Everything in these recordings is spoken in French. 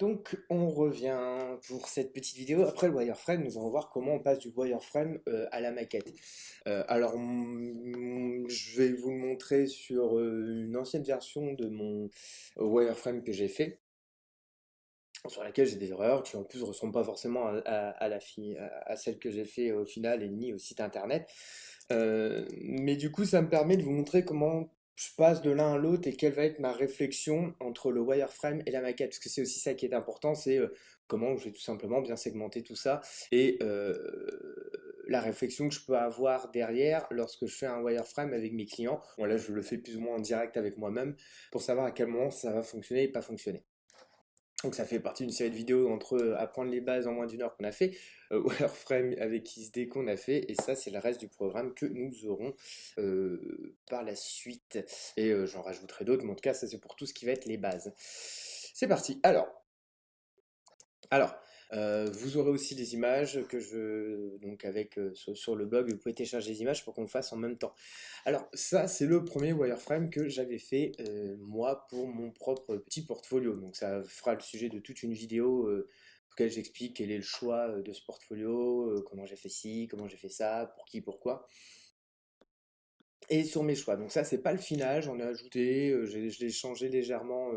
Donc on revient pour cette petite vidéo. Après le wireframe, nous allons voir comment on passe du wireframe à la maquette. Je vais vous le montrer sur une ancienne version de mon wireframe que j'ai fait, sur laquelle j'ai des erreurs qui en plus ne ressemblent pas forcément à celle que j'ai fait au final et ni au site internet. Mais du coup, ça me permet de vous montrer comment je passe de l'un à l'autre et quelle va être ma réflexion entre le wireframe et la maquette. Parce que c'est aussi ça qui est important, c'est comment je vais tout simplement bien segmenter tout ça et la réflexion que je peux avoir derrière lorsque je fais un wireframe avec mes clients. Bon, là, je le fais plus ou moins en direct avec moi-même pour savoir à quel moment ça va fonctionner et pas fonctionner. Donc ça fait partie d'une série de vidéos entre apprendre les bases en moins d'une heure qu'on a fait, Wireframe avec XD qu'on a fait, et ça c'est le reste du programme que nous aurons par la suite. Et j'en rajouterai d'autres, mais en tout cas ça c'est pour tout ce qui va être les bases. C'est parti. Alors, vous aurez aussi des images que donc avec sur le blog, vous pouvez télécharger des images pour qu'on le fasse en même temps. Alors, ça, c'est le premier wireframe que j'avais fait moi pour mon propre petit portfolio. Donc, ça fera le sujet de toute une vidéo pour laquelle j'explique quel est le choix de ce portfolio, comment j'ai fait ci, comment j'ai fait ça, pour qui, pourquoi. Et sur mes choix. Donc ça, c'est pas le final, j'en ai ajouté, je l'ai changé légèrement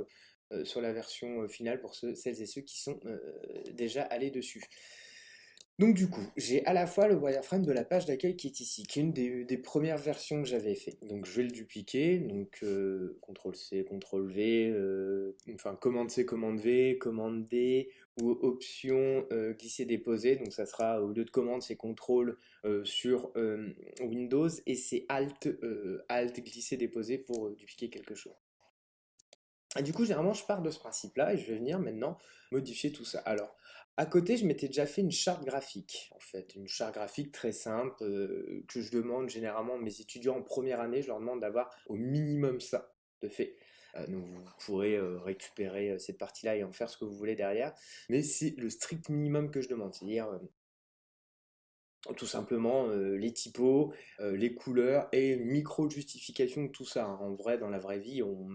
sur la version finale pour celles et ceux qui sont déjà allés dessus. Donc du coup, j'ai à la fois le wireframe de la page d'accueil qui est ici, qui est une des premières versions que j'avais fait. Donc je vais le dupliquer, donc CTRL-C, CTRL-V, enfin commande-C, commande-V, commande-D, ou option glisser-déposer. Donc ça sera, au lieu de commande, c'est CTRL sur Windows, et c'est Alt glisser-déposer pour dupliquer quelque chose. Et du coup, généralement, je pars de ce principe-là et je vais venir maintenant modifier tout ça. Alors, à côté, je m'étais déjà fait une charte graphique, en fait, une charte graphique très simple que je demande généralement à mes étudiants en première année. Je leur demande d'avoir au minimum ça de fait. Donc, vous pourrez récupérer cette partie-là et en faire ce que vous voulez derrière. Mais c'est le strict minimum que je demande, c'est-à-dire tout simplement les typos, les couleurs et une micro-justification de tout ça, hein. En vrai, dans la vraie vie, on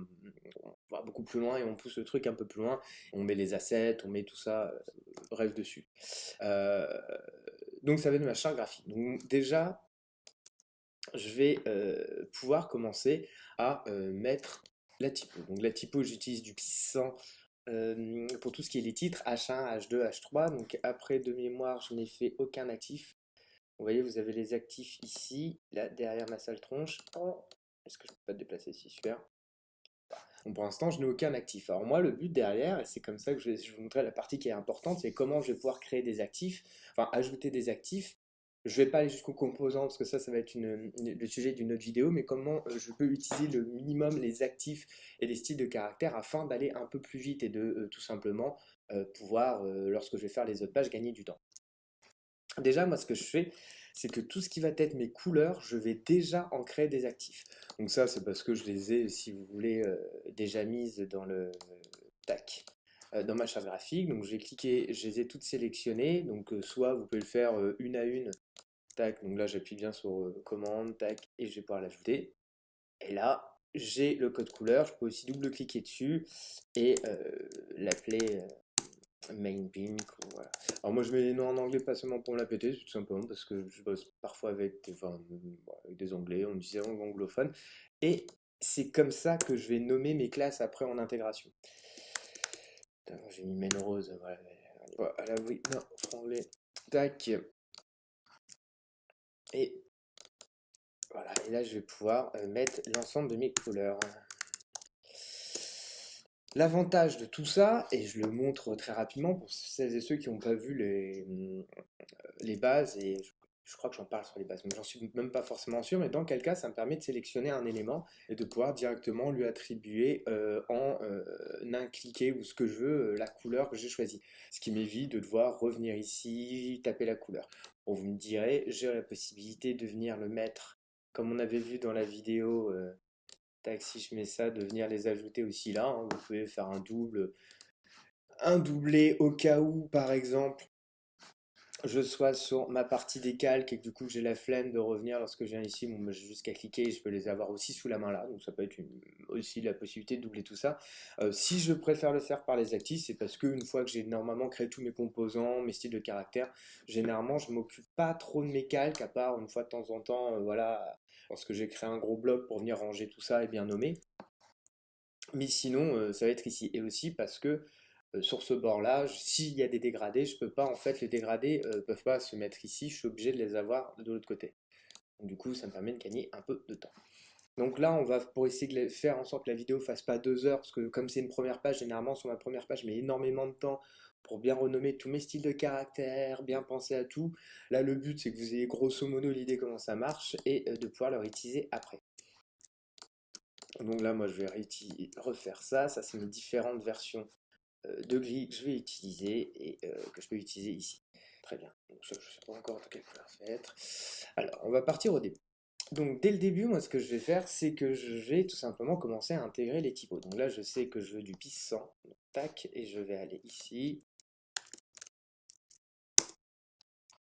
va beaucoup plus loin et on pousse le truc un peu plus loin. On met les assets, on met tout ça, bref, dessus. Euh, donc ça va être ma charte graphique. Donc déjà, je vais pouvoir commencer à mettre la typo. Donc la typo, j'utilise du Pissan pour tout ce qui est les titres, H1, H2, H3. Donc après, de mémoire, je n'ai fait aucun actif. Vous voyez, vous avez les actifs ici, là, derrière ma sale tronche. Oh, est-ce que je peux pas te déplacer ici? Super. Bon, pour l'instant, je n'ai aucun actif. Alors moi, le but derrière, et c'est comme ça que je vais vous montrer la partie qui est importante, c'est comment je vais pouvoir créer des actifs, enfin ajouter des actifs. Je vais pas aller jusqu'aux composants, parce que ça va être le sujet d'une autre vidéo, mais comment je peux utiliser le minimum les actifs et les styles de caractère afin d'aller un peu plus vite et de tout simplement pouvoir, lorsque je vais faire les autres pages, gagner du temps. Déjà, moi, ce que je fais, c'est que tout ce qui va être mes couleurs, je vais déjà en créer des actifs. Donc ça, c'est parce que je les ai, si vous voulez, déjà mises dans tac, dans ma charte graphique. Donc je vais cliquer, je les ai toutes sélectionnées. Donc soit vous pouvez le faire une à une, tac. Donc là, j'appuie bien sur commande, tac, et je vais pouvoir l'ajouter. Et là, j'ai le code couleur. Je peux aussi double-cliquer dessus et l'appeler main pink, voilà. Alors moi je mets les noms en anglais pas seulement pour me la péter, c'est tout simplement parce que je bosse parfois avec des anglais, on utilise des langues anglophones, et c'est comme ça que je vais nommer mes classes après en intégration. J'ai mis main rose, voilà. Voilà, oui, non, franglais, tac, et voilà, et là je vais pouvoir mettre l'ensemble de mes couleurs. L'avantage de tout ça, et je le montre très rapidement pour celles et ceux qui n'ont pas vu les bases, et je crois que j'en parle sur les bases, mais j'en suis même pas forcément sûr, mais dans quel cas ça me permet de sélectionner un élément et de pouvoir directement lui attribuer en un cliquet ou ce que je veux, la couleur que j'ai choisie. Ce qui m'évite de devoir revenir ici, taper la couleur. Bon, vous me direz, j'ai la possibilité de venir le mettre, comme on avait vu dans la vidéo, tac, si je mets ça, de venir les ajouter aussi là, hein. Vous pouvez faire un doublé au cas où, par exemple, je sois sur ma partie des calques et que du coup j'ai la flemme de revenir lorsque je viens ici, bon, bah, j'ai juste qu'à cliquer et je peux les avoir aussi sous la main là, donc ça peut être aussi la possibilité de doubler tout ça. Si je préfère le faire par les actifs, c'est parce qu'une fois que j'ai normalement créé tous mes composants, mes styles de caractère, généralement je m'occupe pas trop de mes calques, à part une fois de temps en temps, voilà, lorsque j'ai créé un gros bloc pour venir ranger tout ça et bien nommer. Mais sinon, ça va être ici. Et aussi parce que sur ce bord-là, s'il y a des dégradés, je peux pas, en fait, les dégradés peuvent pas se mettre ici, je suis obligé de les avoir de l'autre côté. Donc, du coup, ça me permet de gagner un peu de temps. Donc là, on va, pour essayer de faire en sorte que la vidéo fasse pas 2 heures, parce que comme c'est une première page, généralement sur ma première page, je mets énormément de temps pour bien renommer tous mes styles de caractère, bien penser à tout. Là, le but, c'est que vous ayez grosso modo l'idée comment ça marche et de pouvoir le réutiliser après. Donc là, moi, je vais refaire ça. Ça, c'est mes différentes versions de gris que je vais utiliser et que je peux utiliser ici. Très bien. Donc ça, je ne sais pas encore de quelle couleur ça va être. Alors, on va partir au début. Donc, dès le début, moi, ce que je vais faire, c'est que je vais tout simplement commencer à intégrer les typos. Donc là, je sais que je veux du puissant. Donc, tac, et je vais aller ici.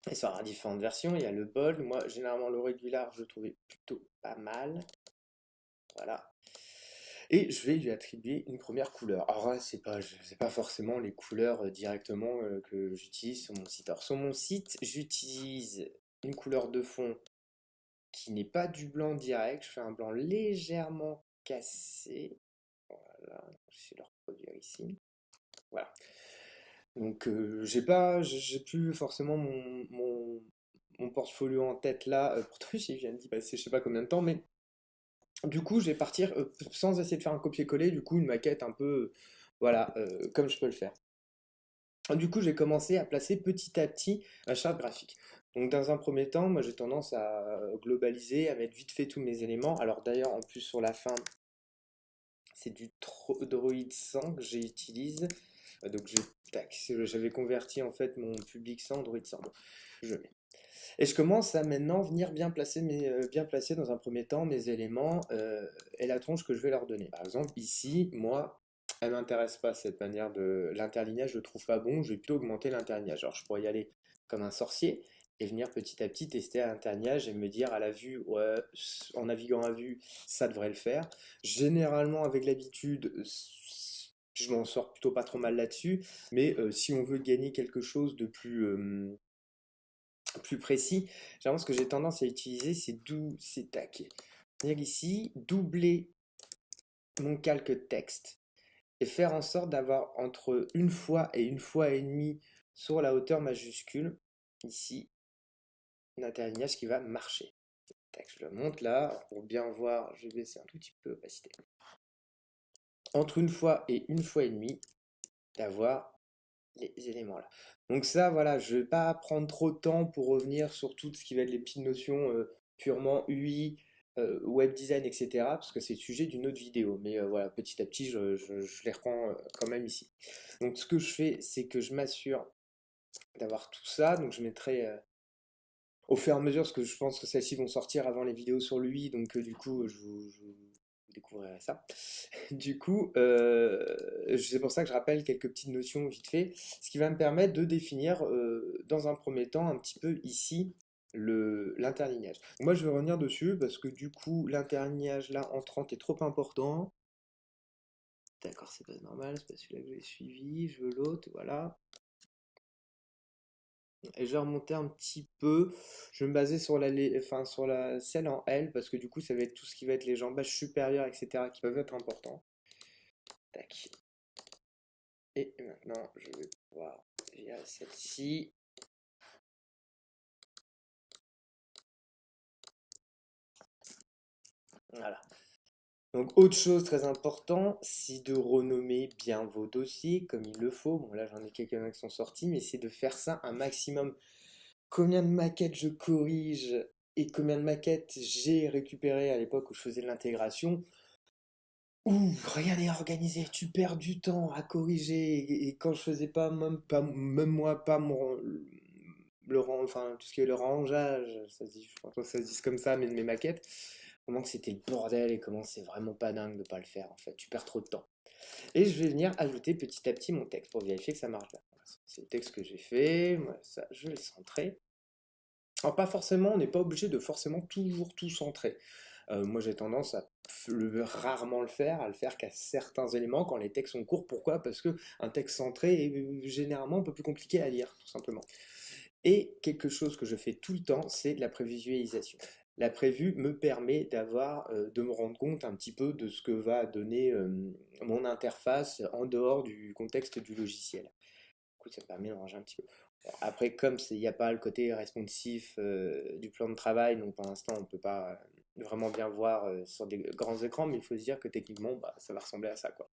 Et ça aura différentes versions. Il y a le bold. Moi, généralement, le régular, je le trouvais plutôt pas mal. Voilà. Et je vais lui attribuer une première couleur. Alors là, c'est pas forcément les couleurs directement que j'utilise sur mon site. Alors sur mon site, j'utilise une couleur de fond qui n'est pas du blanc direct. Je fais un blanc légèrement cassé. Voilà, je vais le reproduire ici. Voilà. Donc j'ai plus forcément mon portfolio en tête là. Pourtant, j'y viens d'y passer je sais pas combien de temps, mais du coup, je vais partir sans essayer de faire un copier-coller, du coup, une maquette un peu, voilà, comme je peux le faire. Du coup, j'ai commencé à placer petit à petit ma charte graphique. Donc, dans un premier temps, moi, j'ai tendance à globaliser, à mettre vite fait tous mes éléments. Alors, d'ailleurs, en plus, sur la fin, c'est du Droid 100 que j'utilise. Donc, j'avais converti en fait mon public 100 en Droid 100. Bon, je mets. Et je commence à maintenant venir bien placer dans un premier temps mes éléments et la tronche que je vais leur donner. Par exemple, ici, moi, elle m'intéresse pas cette manière de l'interlignage, je le trouve pas bon, je vais plutôt augmenter l'interlignage. Alors je pourrais y aller comme un sorcier et venir petit à petit tester à l'interlignage et me dire à la vue, ouais, en naviguant à vue, ça devrait le faire. Généralement, avec l'habitude, je m'en sors plutôt pas trop mal là-dessus, mais si on veut gagner quelque chose de plus précis, généralement ce que j'ai tendance à utiliser, c'est tac. Venir ici, doubler mon calque texte et faire en sorte d'avoir entre une fois et demie sur la hauteur majuscule, ici, un interlignage qui va marcher. Tac, je le monte là, pour bien voir, je vais baisser un tout petit peu l'opacité. Entre une fois et demie, d'avoir les éléments là. Donc ça, voilà, je vais pas prendre trop de temps pour revenir sur tout ce qui va être les petites notions purement UI, web design, etc. Parce que c'est le sujet d'une autre vidéo. Mais voilà, petit à petit, je les reprends quand même ici. Donc ce que je fais, c'est que je m'assure d'avoir tout ça. Donc je mettrai au fur et à mesure, parce que je pense que celles-ci vont sortir avant les vidéos sur l'UI. Donc du coup, vous découvrirez ça. Du coup, c'est pour ça que je rappelle quelques petites notions vite fait, ce qui va me permettre de définir dans un premier temps un petit peu ici l'interlignage. Moi, je vais revenir dessus parce que du coup, l'interlignage là en 30 est trop important. D'accord, c'est pas normal, c'est pas celui-là que j'ai suivi, je veux l'autre, voilà. Et je vais remonter un petit peu. Je vais me baser sur sur celle en L parce que du coup, ça va être tout ce qui va être les jambages supérieurs, etc. qui peuvent être importants. Tac. Et maintenant, je vais pouvoir, via celle-ci, voilà. Donc, autre chose très important, c'est de renommer bien vos dossiers comme il le faut. Bon, là, j'en ai quelques-uns qui sont sortis, mais c'est de faire ça un maximum. Combien de maquettes je corrige et combien de maquettes j'ai récupéré à l'époque où je faisais de l'intégration. Ouh, rien n'est organisé, tu perds du temps à corriger. Et quand je faisais même moi, pas enfin, tout ce qui est le rangeage, ça se dit, je crois que ça se dit comme ça, mais de mes maquettes, comment que c'était le bordel et comment c'est vraiment pas dingue de pas le faire en fait. Tu perds trop de temps. Et je vais venir ajouter petit à petit mon texte pour vérifier que ça marche bien. c'est le texte que j'ai fait, moi, ça, je vais le centrer. Alors pas forcément, on n'est pas obligé de forcément toujours tout centrer. Moi j'ai tendance à rarement le faire, à le faire qu'à certains éléments quand les textes sont courts. Pourquoi? Parce que un texte centré est généralement un peu plus compliqué à lire, tout simplement. Et quelque chose que je fais tout le temps, c'est de la prévisualisation. La prévue me permet de me rendre compte un petit peu de ce que va donner mon interface en dehors du contexte du logiciel. Du coup, ça me permet de ranger un petit peu. Bon, après, comme il n'y a pas le côté responsif du plan de travail, donc pour l'instant, on ne peut pas vraiment bien voir sur des grands écrans, mais il faut se dire que techniquement, bah, ça va ressembler à ça, quoi.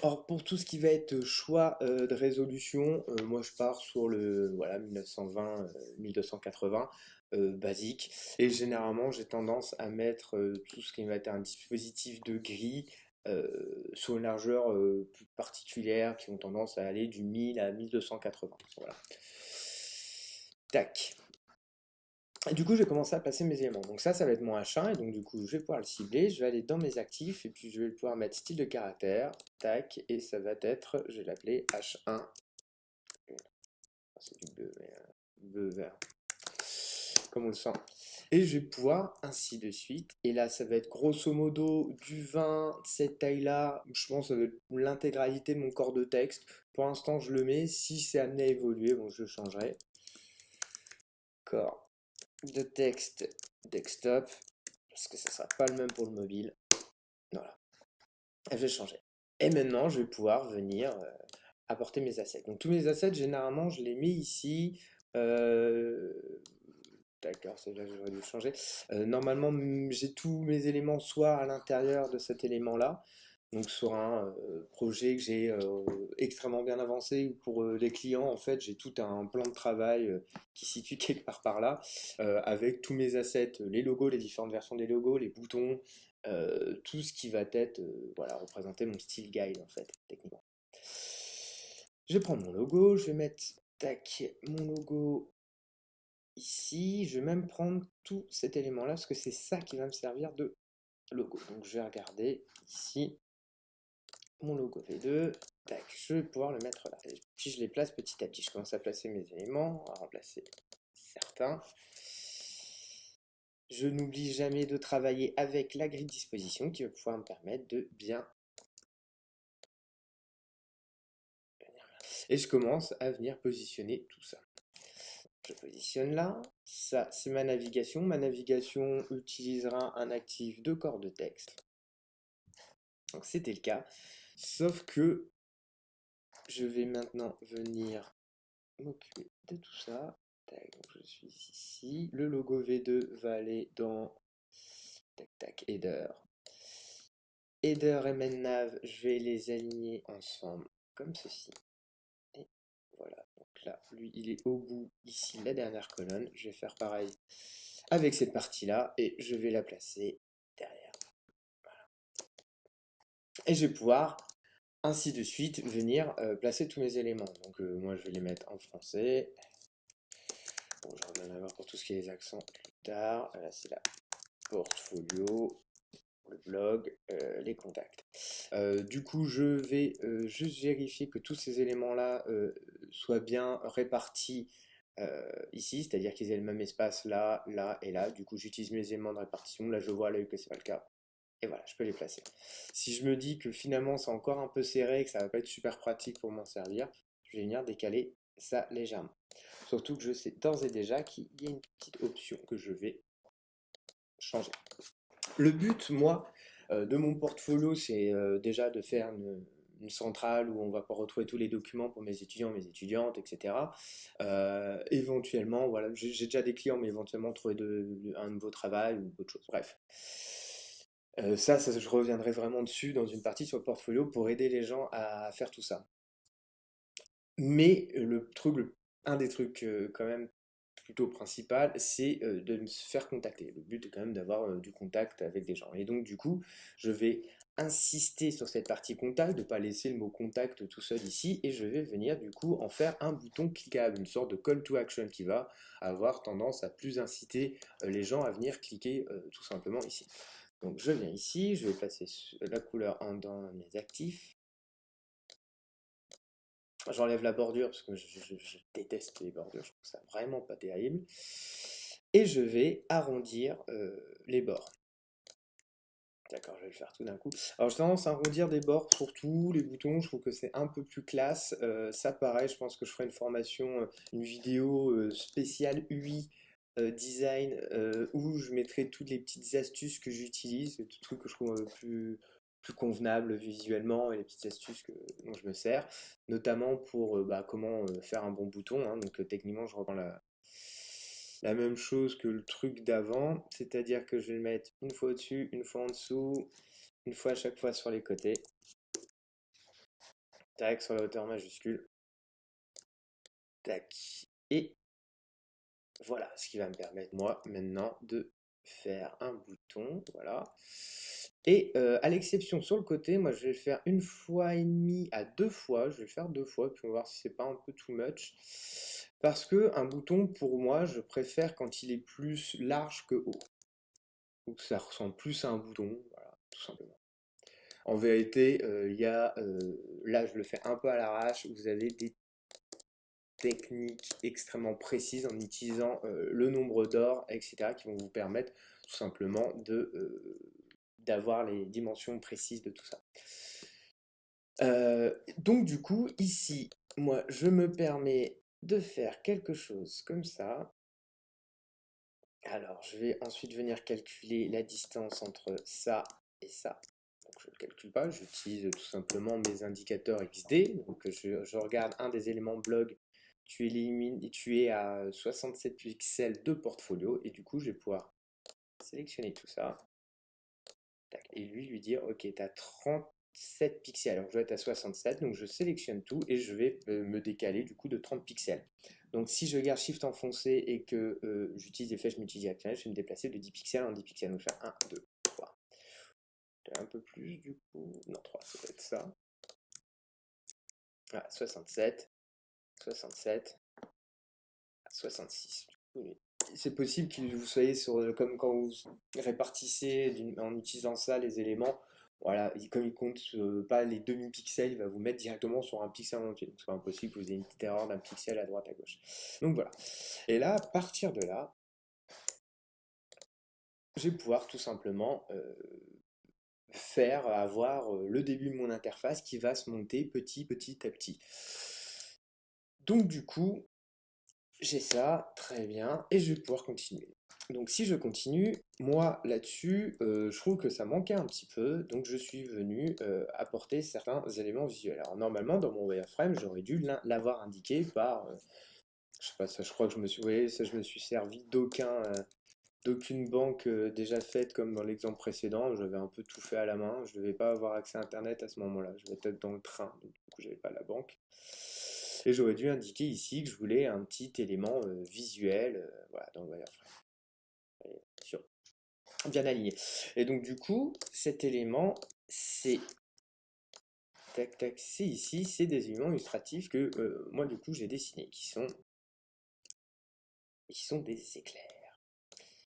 Or, pour tout ce qui va être choix de résolution, moi je pars sur le voilà, 1920, 1280 basique. Et généralement, j'ai tendance à mettre tout ce qui va être un dispositif de grille sur une largeur plus particulière qui ont tendance à aller du 1000 à 1280. Voilà. Tac. Et du coup, je vais commencer à placer mes éléments. Donc ça va être mon H1, et donc du coup, je vais pouvoir le cibler, je vais aller dans mes actifs, et puis je vais pouvoir mettre style de caractère, tac, et ça va être, je vais l'appeler H1, c'est du bleu, mais bleu vert, comme on le sent. Et je vais pouvoir, ainsi de suite, et là, ça va être grosso modo du 20, cette taille-là, je pense que ça va être l'intégralité de mon corps de texte. Pour l'instant, je le mets, si c'est amené à évoluer, bon, je le changerai. Corps de texte desktop, parce que ça sera pas le même pour le mobile. Voilà, je vais changer. Et maintenant, je vais pouvoir venir apporter mes assets. Donc tous mes assets, généralement, je les mets ici. Euh, D'accord, c'est là que j'aurais dû le changer. Normalement, j'ai tous mes éléments soit à l'intérieur de cet élément-là, donc sur un projet que j'ai extrêmement bien avancé, ou pour les clients, en fait, j'ai tout un plan de travail qui se situe quelque part par là, avec tous mes assets, les logos, les différentes versions des logos, les boutons, tout ce qui va être, voilà, représenter mon style guide, en fait, techniquement. Je vais prendre mon logo, je vais mettre, tac, mon logo ici, je vais même prendre tout cet élément-là, parce que c'est ça qui va me servir de logo. Donc je vais regarder ici, mon logo V2, tac, je vais pouvoir le mettre là. Et puis je les place petit à petit. Je commence à placer mes éléments, à remplacer certains. Je n'oublie jamais de travailler avec la grille de disposition qui va pouvoir me permettre de bien... Et je commence à venir positionner tout ça. Je positionne là, ça c'est ma navigation. Ma navigation utilisera un actif de corps de texte. Donc c'était le cas. Sauf que je vais maintenant venir m'occuper de tout ça. Tac, donc je suis ici. Le logo V2 va aller dans tac tac header. Header et main nav, je vais les aligner ensemble comme ceci. Et voilà, donc là, lui il est au bout, ici la dernière colonne. Je vais faire pareil avec cette partie-là et je vais la placer derrière. Voilà. Et je vais pouvoir ainsi de suite venir placer tous mes éléments. Donc moi je vais les mettre en français. Bon, je reviens voir pour tout ce qui est les accents plus tard. Là c'est la portfolio, le blog, les contacts. Du coup je vais juste vérifier que tous ces éléments-là soient bien répartis ici, c'est-à-dire qu'ils aient le même espace là, là et là. Du coup j'utilise mes éléments de répartition. Là je vois à l'œil que c'est pas le cas. Et voilà, je peux les placer. Si je me dis que finalement c'est encore un peu serré et que ça va pas être super pratique pour m'en servir, je vais venir décaler ça légèrement. Surtout que je sais d'ores et déjà qu'il y a une petite option que je vais changer. Le but, moi, de mon portfolio, c'est déjà de faire une centrale où on va pouvoir retrouver tous les documents pour mes étudiants, mes étudiantes, etc. Éventuellement, voilà, j'ai déjà des clients, mais éventuellement trouver un nouveau travail ou autre chose. Bref. Ça, je reviendrai vraiment dessus dans une partie sur le portfolio pour aider les gens à faire tout ça. Mais un des trucs quand même plutôt principal, c'est de me faire contacter. Le but est quand même d'avoir du contact avec des gens. Et donc du coup, je vais insister sur cette partie contact, de ne pas laisser le mot contact tout seul ici, et je vais venir du coup en faire un bouton cliquable, une sorte de call to action qui va avoir tendance à plus inciter les gens à venir cliquer tout simplement ici. Donc je viens ici, je vais placer la couleur dans mes actifs. J'enlève la bordure parce que je déteste les bordures, je trouve ça vraiment pas terrible. Et je vais arrondir les bords. D'accord, je vais le faire tout d'un coup. Alors, j'ai tendance à arrondir des bords pour tous les boutons. Je trouve que c'est un peu plus classe. Ça, pareil, je pense que je ferai une formation, une vidéo spéciale UI design où je mettrai toutes les petites astuces que j'utilise, les trucs que je trouve plus convenables visuellement et les petites astuces dont je me sers, notamment pour bah, comment faire un bon bouton, hein. Donc, techniquement, je reprends la même chose que le truc d'avant, c'est-à-dire que je vais le mettre une fois au-dessus, une fois en dessous, une fois à chaque fois sur les côtés, tac, sur la hauteur majuscule, tac, et voilà, ce qui va me permettre moi maintenant de faire un bouton, voilà. Et à l'exception sur le côté, moi je vais le faire une fois et demie à deux fois, je vais le faire deux fois, puis on va voir si c'est pas un peu too much. Parce que un bouton, pour moi, je préfère quand il est plus large que haut. Donc ça ressemble plus à un bouton, voilà, tout simplement. En vérité, là je le fais un peu à l'arrache, vous avez des techniques extrêmement précises en utilisant le nombre d'or, etc., qui vont vous permettre tout simplement d'avoir les dimensions précises de tout ça. Donc du coup, ici, moi, je me permets de faire quelque chose comme ça. Alors, je vais ensuite venir calculer la distance entre ça et ça. Donc, je ne le calcule pas, j'utilise tout simplement mes indicateurs XD. Donc, je regarde un des éléments blog, tu es à 67 pixels de portfolio, et du coup, je vais pouvoir sélectionner tout ça. Tac, et lui dire, ok, tu as 37 pixels, alors je vais être à 67, donc je sélectionne tout et je vais me décaler du coup de 30 pixels. Donc si je garde Shift enfoncé et que j'utilise les flèches multidirectionnelles, je vais me déplacer de 10 pixels en 10 pixels. Donc je vais faire 1, 2, 3. Un peu plus du coup. Non, 3, ça va être ça. Ah, 67, 67, 66. C'est possible que vous soyez comme quand vous répartissez en utilisant ça les éléments. Voilà, comme il compte pas les demi-pixels, il va vous mettre directement sur un pixel entier. Donc c'est pas impossible que vous ayez une petite erreur d'un pixel à droite, à gauche. Donc voilà. Et là, à partir de là, je vais pouvoir tout simplement avoir le début de mon interface qui va se monter petit à petit. Donc du coup, j'ai ça, très bien, et je vais pouvoir continuer. Donc si je continue, moi là-dessus, je trouve que ça manquait un petit peu, donc je suis venu apporter certains éléments visuels. Alors normalement, dans mon wireframe, j'aurais dû l'avoir indiqué par, je sais pas, ça, je crois que je me suis, oui, ça, je me suis servi d'aucune banque déjà faite comme dans l'exemple précédent. J'avais un peu tout fait à la main, je ne devais pas avoir accès à Internet à ce moment-là, je devais être dans le train, donc du coup, j'avais pas la banque. Et j'aurais dû indiquer ici que je voulais un petit élément visuel, voilà, dans le wireframe. Et sûr, bien aligné. Et donc du coup, cet élément, c'est tac tac, c'est ici, c'est des éléments illustratifs que moi du coup j'ai dessinés, qui sont des éclairs.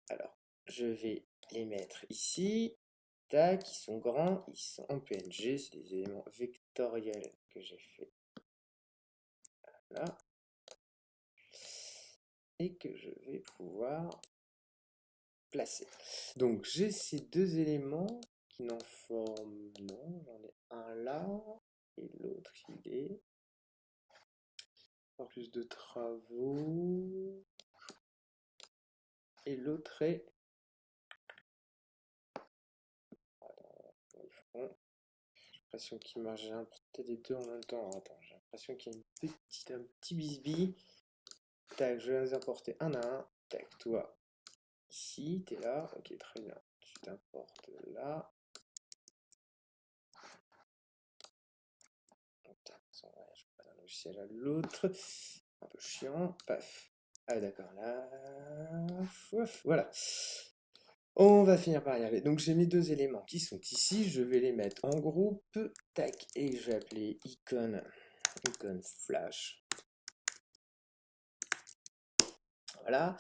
Alors, je vais les mettre ici. Tac, ils sont grands, ils sont en PNG, c'est des éléments vectoriels que j'ai fait là. Et que je vais pouvoir placer. Donc j'ai ces deux éléments qui n'en forment, non, j'en ai un là et l'autre il est. En plus de travaux. Et l'autre est. Dans le front. J'ai l'impression qu'il marche. J'ai peut-être les deux en même temps. Alors, attends, j'ai l'impression qu'il y a un petit bisbille. Tac, je vais les importer un à un. Tac, toi. Ici, t'es là. Ok, très bien. Tu t'importes là. Je passe d'un logiciel à l'autre. Un peu chiant. Paf. Ah d'accord, là. Ouf, voilà. On va finir par y arriver. Donc j'ai mes deux éléments qui sont ici. Je vais les mettre en groupe. Tac. Et je vais appeler icône flash. Voilà.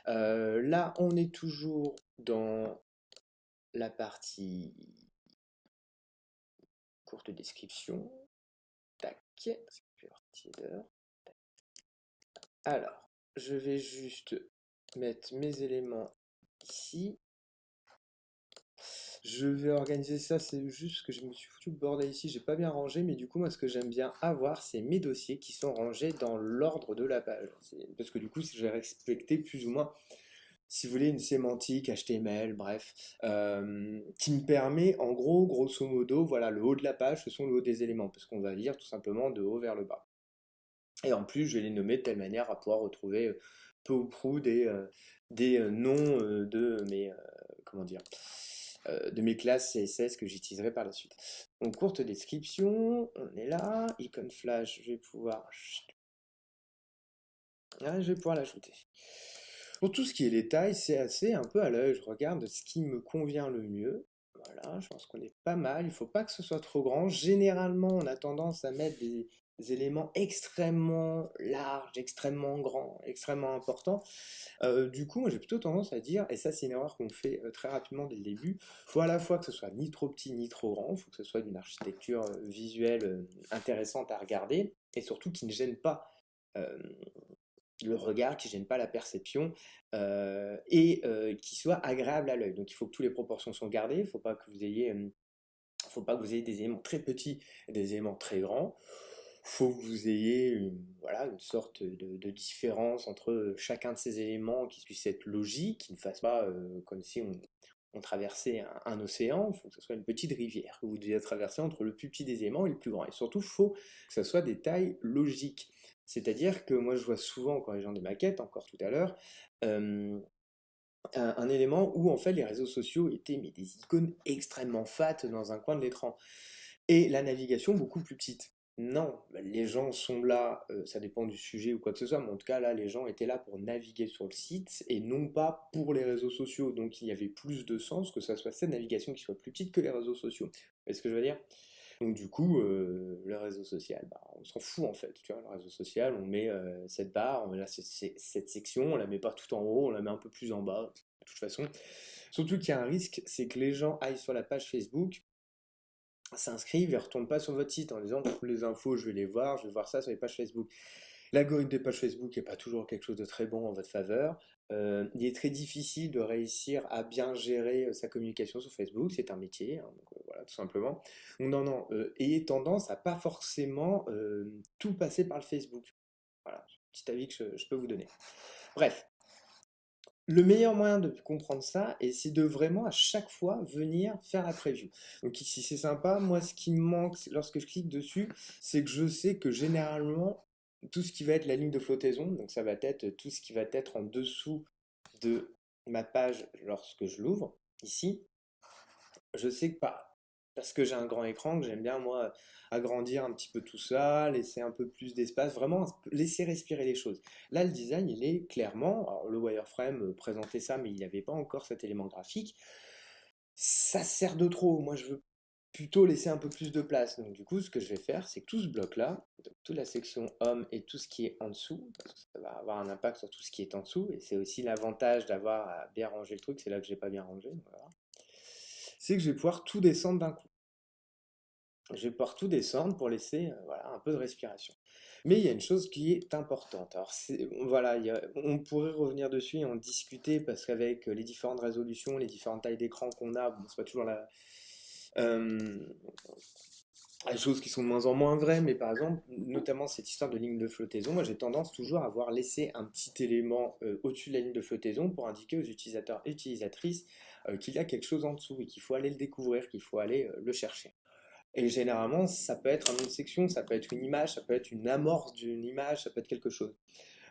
Là, on est toujours dans la partie courte description. Tac. C'est plus teaser. Alors, je vais juste mettre mes éléments ici. Je vais organiser ça, c'est juste que je me suis foutu le bordel ici, j'ai pas bien rangé, mais du coup, moi, ce que j'aime bien avoir, c'est mes dossiers qui sont rangés dans l'ordre de la page. Parce que du coup, je vais respecter plus ou moins, si vous voulez, une sémantique, HTML, bref, qui me permet, en gros, grosso modo, voilà, le haut de la page, ce sont le haut des éléments, parce qu'on va lire tout simplement de haut vers le bas. Et en plus, je vais les nommer de telle manière à pouvoir retrouver peu ou prou des noms de mes, comment dire, de mes classes CSS que j'utiliserai par la suite. Donc, courte description, on est là. Icon flash, je vais pouvoir l'ajouter. Pour tout ce qui est détail, c'est assez un peu à l'œil. Je regarde ce qui me convient le mieux. Voilà, je pense qu'on est pas mal. Il ne faut pas que ce soit trop grand. Généralement, on a tendance à mettre des éléments extrêmement larges, extrêmement grands, extrêmement importants. Du coup, moi j'ai plutôt tendance à dire, et ça c'est une erreur qu'on fait très rapidement dès le début, il faut à la fois que ce soit ni trop petit ni trop grand, il faut que ce soit d'une architecture visuelle intéressante à regarder, et surtout qui ne gêne pas euh, le regard, qui ne gêne pas la perception, et qui soit agréable à l'œil. Donc il faut que toutes les proportions soient gardées, il ne faut pas que vous ayez des éléments très petits et des éléments très grands. Faut que vous ayez voilà, une sorte de différence entre chacun de ces éléments qui puisse être logique, qui ne fasse pas comme si on traversait un océan. Il faut que ce soit une petite rivière que vous devez traverser entre le plus petit des éléments et le plus grand. Et surtout, il faut que ce soit des tailles logiques. C'est-à-dire que moi, je vois souvent, quand les gens des maquettes, encore tout à l'heure, euh, un élément où en fait les réseaux sociaux étaient mais des icônes extrêmement fat dans un coin de l'écran et la navigation beaucoup plus petite. Non, les gens sont là, ça dépend du sujet ou quoi que ce soit, mais en tout cas là les gens étaient là pour naviguer sur le site et non pas pour les réseaux sociaux. Donc il y avait plus de sens que ça soit cette navigation qui soit plus petite que les réseaux sociaux. Vous voyez ce que je veux dire? Donc du coup, le réseau social, bah, on s'en fout en fait. Tu vois, le réseau social, on met cette barre, on met là cette section, on la met pas tout en haut, on la met un peu plus en bas, de toute façon. Surtout qu'il y a un risque, c'est que les gens aillent sur la page Facebook, s'inscrivent et ne retournent pas sur votre site en disant les infos, je vais voir ça sur les pages Facebook. L'algorithme des pages Facebook n'est pas toujours quelque chose de très bon en votre faveur. Il est très difficile de réussir à bien gérer sa communication sur Facebook, c'est un métier, hein, donc, voilà, tout simplement. Non, non, ayez tendance à pas forcément tout passer par le Facebook. Voilà, petit avis que je peux vous donner. Bref, le meilleur moyen de comprendre ça, et c'est de vraiment à chaque fois venir faire la preview. Donc ici c'est sympa, moi ce qui me manque lorsque je clique dessus, c'est que je sais que généralement tout ce qui va être la ligne de flottaison, donc ça va être tout ce qui va être en dessous de ma page lorsque je l'ouvre, ici, je sais que pas, parce que j'ai un grand écran, que j'aime bien moi agrandir un petit peu tout ça, laisser un peu plus d'espace, vraiment laisser respirer les choses. Là, le design, il est clairement, alors le wireframe présentait ça, mais il n'y avait pas encore cet élément graphique. Ça sert de trop. Moi, je veux plutôt laisser un peu plus de place. Donc, du coup, ce que je vais faire, c'est que tout ce bloc-là, donc toute la section homme et tout ce qui est en dessous, parce que ça va avoir un impact sur tout ce qui est en dessous, et c'est aussi l'avantage d'avoir à bien ranger le truc, c'est là que j'ai pas bien rangé. Voilà. C'est que je vais pouvoir tout descendre d'un coup. Je vais pouvoir tout descendre pour laisser voilà, un peu de respiration. Mais il y a une chose qui est importante. Alors, voilà, on pourrait revenir dessus et en discuter parce qu'avec les différentes résolutions, les différentes tailles d'écran qu'on a, bon, c'est pas toujours euh, les choses qui sont de moins en moins vraies, mais par exemple, notamment cette histoire de ligne de flottaison, moi j'ai tendance toujours à avoir laissé un petit élément au-dessus de la ligne de flottaison pour indiquer aux utilisateurs et utilisatrices qu'il y a quelque chose en dessous et qu'il faut aller le découvrir, qu'il faut aller le chercher. Et généralement, ça peut être un nom de section, ça peut être une image, ça peut être une amorce d'une image, ça peut être quelque chose.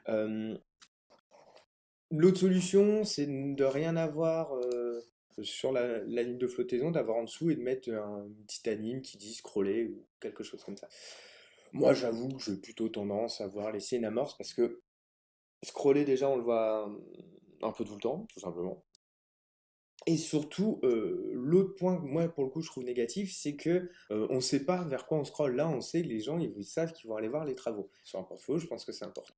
Euh, L'autre solution, c'est de rien avoir sur la ligne de flottaison, d'avoir en dessous et de mettre un petit anime qui dit scroller ou quelque chose comme ça. Moi, j'avoue que j'ai plutôt tendance à voir laisser une amorce parce que scroller, déjà, on le voit un peu tout le temps, tout simplement. Et surtout, l'autre point que moi, pour le coup, je trouve négatif, c'est que on ne sait pas vers quoi on scrolle. Là, on sait que les gens, ils savent qu'ils vont aller voir les travaux. Sur un portfolio, je pense que c'est important.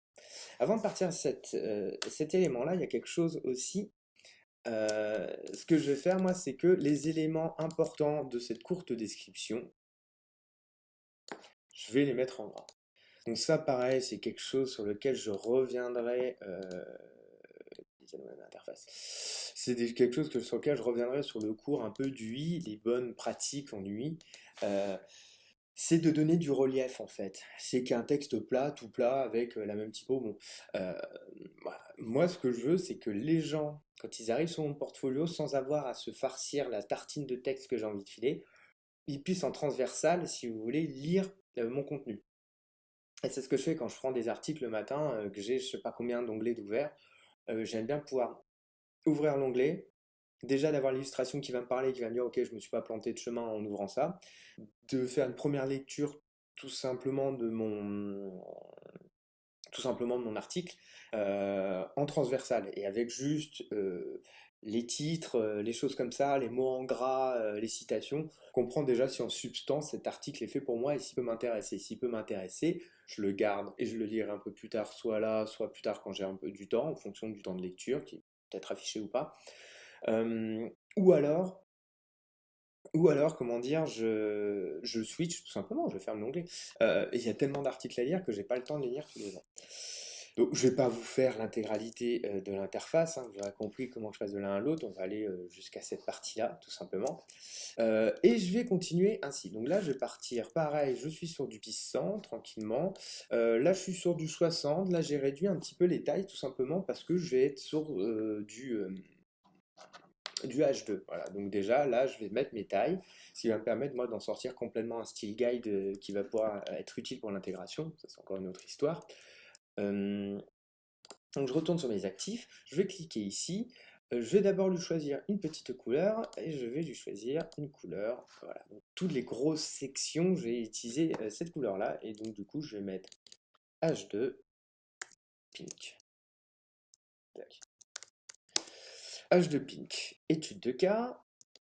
Avant de partir à cet élément-là, il y a quelque chose aussi. Ce que je vais faire, moi, c'est que les éléments importants de cette courte description, je vais les mettre en gras. Donc ça, pareil, c'est quelque chose sur lequel je reviendrai. Interface. Quelque chose sur lequel je reviendrai sur le cours un peu d'UI, les bonnes pratiques en UI. Euh, c'est de donner du relief en fait. C'est qu'un texte plat, tout plat, avec la même typo. Bon, euh, moi, ce que je veux, c'est que les gens, quand ils arrivent sur mon portfolio, sans avoir à se farcir la tartine de texte que j'ai envie de filer, ils puissent en transversal, si vous voulez, lire mon contenu. Et c'est ce que je fais quand je prends des articles le matin, que j'ai je sais pas combien d'onglets d'ouvert. J'aime bien pouvoir ouvrir l'onglet, déjà d'avoir l'illustration qui va me parler, qui va me dire ok, je me suis pas planté de chemin en ouvrant ça, de faire une première lecture tout simplement de mon article en transversal et avec juste les titres, les choses comme ça, les mots en gras, les citations, comprendre déjà si en substance cet article est fait pour moi et s'il peut m'intéresser. S'il peut m'intéresser, je le garde et je le lirai un peu plus tard, soit là, soit plus tard quand j'ai un peu du temps, en fonction du temps de lecture, qui est peut-être affiché ou pas. Euh, ou alors, ou alors, comment dire, je switch tout simplement, je ferme l'onglet. Il y a tellement d'articles à lire que j'ai pas le temps de les lire tous les jours. Donc, je vais pas vous faire l'intégralité de l'interface, hein, vous aurez compris comment je passe de l'un à l'autre. On va aller jusqu'à cette partie-là, tout simplement. Et je vais continuer ainsi. Donc là, je vais partir pareil, je suis sur du 100 tranquillement. Là, je suis sur du 60. Là, j'ai réduit un petit peu les tailles, tout simplement parce que je vais être sur du H2. Voilà, donc déjà là je vais mettre mes tailles, ce qui va me permettre moi d'en sortir complètement un style guide qui va pouvoir être utile pour l'intégration, ça c'est encore une autre histoire. Euh, donc je retourne sur mes actifs, je vais cliquer ici, je vais d'abord lui choisir une petite couleur et je vais lui choisir une couleur. Voilà, donc toutes les grosses sections, je vais utiliser cette couleur là et donc du coup je vais mettre H2 pink. Tac. H2 pink, étude de cas.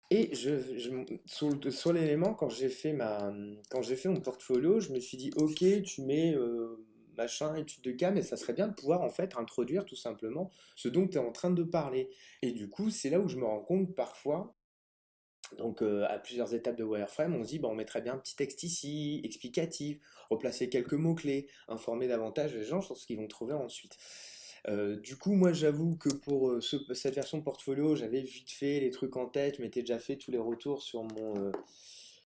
Et sur l'élément, quand j'ai fait mon portfolio, je me suis dit, ok, tu mets machin, étude de cas, mais ça serait bien de pouvoir en fait introduire tout simplement ce dont tu es en train de parler. Et du coup, c'est là où je me rends compte parfois, donc à plusieurs étapes de wireframe, on se dit, bah, on mettrait bien un petit texte ici, explicatif, replacer quelques mots-clés, informer davantage les gens sur ce qu'ils vont trouver ensuite. Du coup, moi j'avoue que pour cette version portfolio, j'avais vite fait les trucs en tête, je m'étais déjà fait tous les retours sur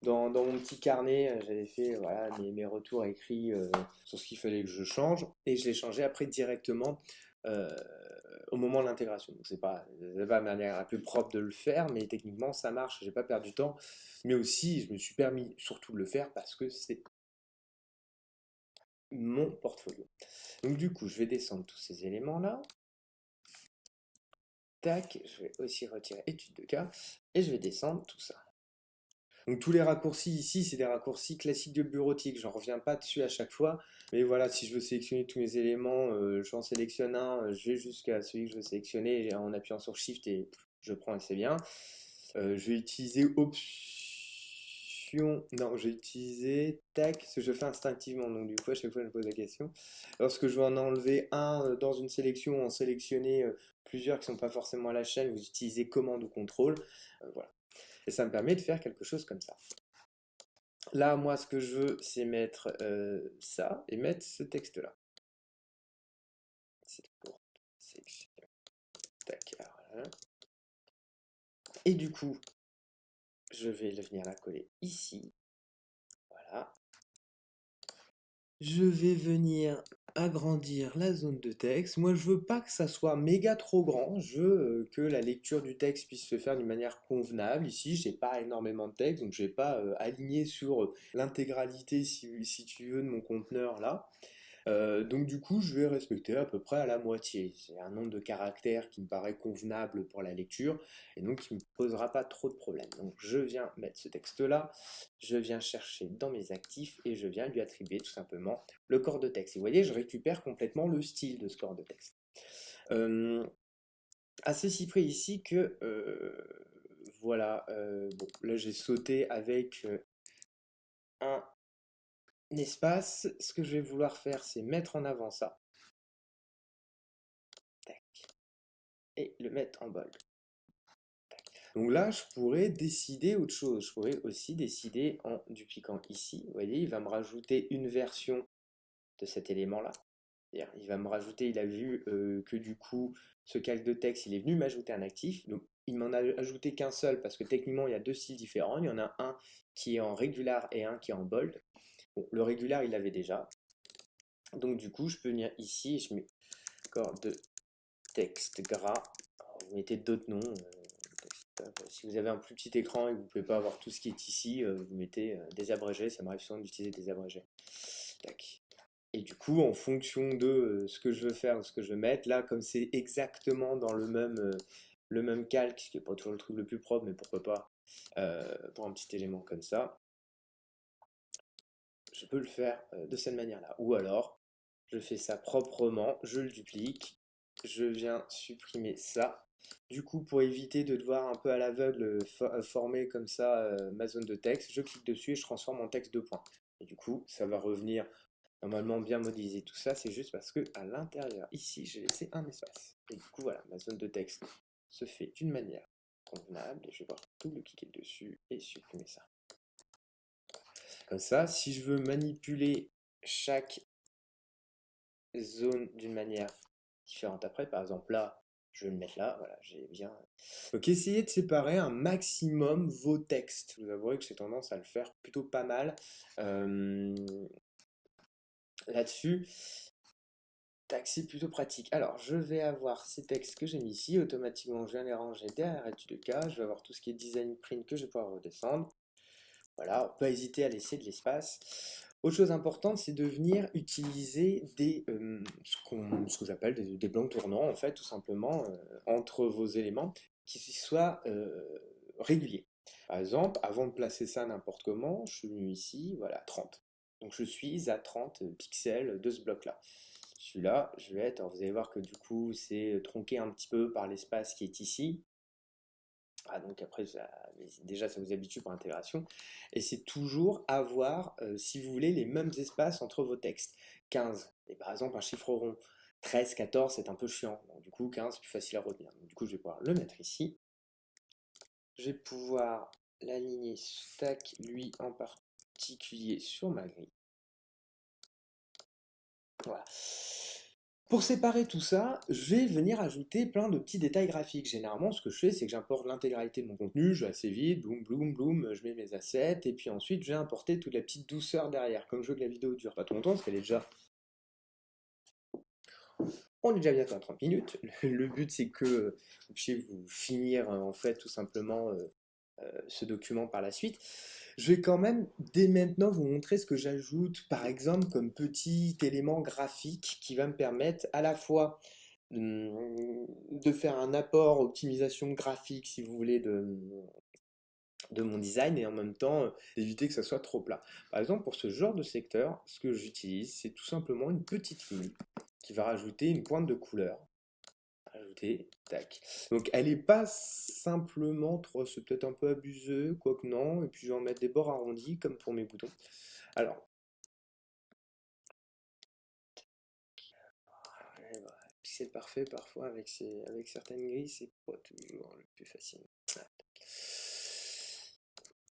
dans mon petit carnet, j'avais fait voilà, mes retours écrits sur ce qu'il fallait que je change, et je l'ai changé après directement euh, au moment de l'intégration. Donc c'est pas la manière la plus propre de le faire, mais techniquement ça marche, j'ai pas perdu de temps, mais aussi je me suis permis surtout de le faire parce que c'est mon portfolio. Donc du coup, je vais descendre tous ces éléments-là. Tac, je vais aussi retirer étude de cas et je vais descendre tout ça. Donc tous les raccourcis ici, c'est des raccourcis classiques de bureautique. J'en reviens pas dessus à chaque fois, mais voilà, si je veux sélectionner tous mes éléments, j'en sélectionne un, je vais jusqu'à celui que je veux sélectionner en appuyant sur Shift et je prends et c'est bien. Je vais utiliser option, non, je vais utiliser tac, ce que je fais instinctivement. Donc du coup, à chaque fois, je me pose la question. Lorsque je veux en enlever un dans une sélection, en sélectionner plusieurs qui sont pas forcément à la chaîne, vous utilisez commande ou contrôle. Voilà. Et ça me permet de faire quelque chose comme ça. Là, moi, ce que je veux, c'est mettre ça et mettre ce texte-là. C'est pour section. Tac. Voilà. Et du coup, je vais venir la coller ici. Voilà. Je vais venir agrandir la zone de texte. Moi, je veux pas que ça soit méga trop grand. Je veux que la lecture du texte puisse se faire d'une manière convenable. Ici, j'ai pas énormément de texte, donc je vais pas aligner sur l'intégralité, si tu veux, de mon conteneur là. Donc du coup, je vais respecter à peu près à la moitié. C'est un nombre de caractères qui me paraît convenable pour la lecture et donc qui ne me posera pas trop de problèmes. Donc je viens mettre ce texte-là, je viens chercher dans mes actifs et je viens lui attribuer tout simplement le corps de texte. Et vous voyez, je récupère complètement le style de ce corps de texte. Euh, à ceci près ici que voilà, bon, là j'ai sauté avec un espace. Ce que je vais vouloir faire, c'est mettre en avant ça. Tac. Et le mettre en bold. Donc là, je pourrais décider autre chose. Je pourrais aussi décider en dupliquant ici. Vous voyez, il va me rajouter une version de cet élément-là. C'est-à-dire, il va me rajouter, il a vu que du coup, ce calque de texte, il est venu m'ajouter un actif. Donc, il m'en a ajouté qu'un seul parce que techniquement, il y a deux styles différents. Il y en a un qui est en regular et un qui est en bold. Bon, le regular, il l'avait déjà. Donc, du coup, je peux venir ici et je mets corps de texte gras. Alors, vous mettez d'autres noms. Si vous avez un plus petit écran et que vous ne pouvez pas avoir tout ce qui est ici, vous mettez des abrégés. Ça m'arrive souvent d'utiliser des abrégés. Tac. Et du coup, en fonction de ce que je veux faire, de ce que je veux mettre, là, comme c'est exactement dans le même calque, ce qui n'est pas toujours le truc le plus propre, mais pourquoi pas, pour un petit élément comme ça, je peux le faire de cette manière-là. Ou alors, je fais ça proprement, je le duplique, je viens supprimer ça. Du coup, pour éviter de devoir un peu à l'aveugle former comme ça ma zone de texte, je clique dessus et je transforme en texte de points. Et du coup, ça va revenir normalement bien modéliser. Tout ça, c'est juste parce que à l'intérieur, ici, j'ai laissé un espace. Et du coup, voilà, ma zone de texte se fait d'une manière convenable. Et je vais pouvoir double-cliquer dessus et supprimer ça. Comme ça, si je veux manipuler chaque zone d'une manière différente après, par exemple là, je vais le mettre là, voilà, j'ai bien... Donc essayez de séparer un maximum vos textes. Vous avouerez que j'ai tendance à le faire plutôt pas mal là-dessus. Tac, c'est plutôt pratique. Alors, je vais avoir ces textes que j'ai mis ici. Automatiquement, je viens les ranger derrière étude de cas. Je vais avoir tout ce qui est design print que je vais pouvoir redescendre. Voilà, pas hésiter à laisser de l'espace. Autre chose importante, c'est de venir utiliser ce que j'appelle des blancs tournants, en fait, tout simplement, entre vos éléments, qui soient réguliers. Par exemple, avant de placer ça n'importe comment, je suis venu ici, voilà, 30. Donc je suis à 30 pixels de ce bloc-là. Celui-là, je vais être, alors vous allez voir que du coup, c'est tronqué un petit peu par l'espace qui est ici. Ah, donc après, déjà, ça vous habitue pour l'intégration. Et c'est toujours avoir, si vous voulez, les mêmes espaces entre vos textes. 15, et par exemple, un chiffre rond. 13, 14, c'est un peu chiant. Donc, du coup, 15, c'est plus facile à retenir. Donc, du coup, je vais pouvoir le mettre ici. Je vais pouvoir l'aligner, tac, lui en particulier sur ma grille. Voilà. Pour séparer tout ça, je vais venir ajouter plein de petits détails graphiques. Généralement, ce que je fais, c'est que j'importe l'intégralité de mon contenu, je vais assez vite, boum, boum, boum, je mets mes assets, et puis ensuite, je vais importer toute la petite douceur derrière. Comme je veux que la vidéo dure pas trop longtemps, parce qu'elle est déjà... On est déjà bientôt à 30 minutes. Le but, c'est que vous puissiez vous finir, en fait, tout simplement, ce document par la suite. Je vais quand même dès maintenant vous montrer ce que j'ajoute par exemple comme petit élément graphique qui va me permettre à la fois de faire un apport optimisation graphique si vous voulez de mon design et en même temps d'éviter que ça soit trop plat. Par exemple pour ce genre de secteur, ce que j'utilise c'est tout simplement une petite ligne qui va rajouter une pointe de couleur. Ajouter, tac. Donc elle est pas simplement trop, c'est peut-être un peu abusé, quoique non, et puis je vais en mettre des bords arrondis comme pour mes boutons. Alors, ouais, bah, c'est parfait parfois avec certaines grilles, c'est pas toujours le plus facile. Ah, tac.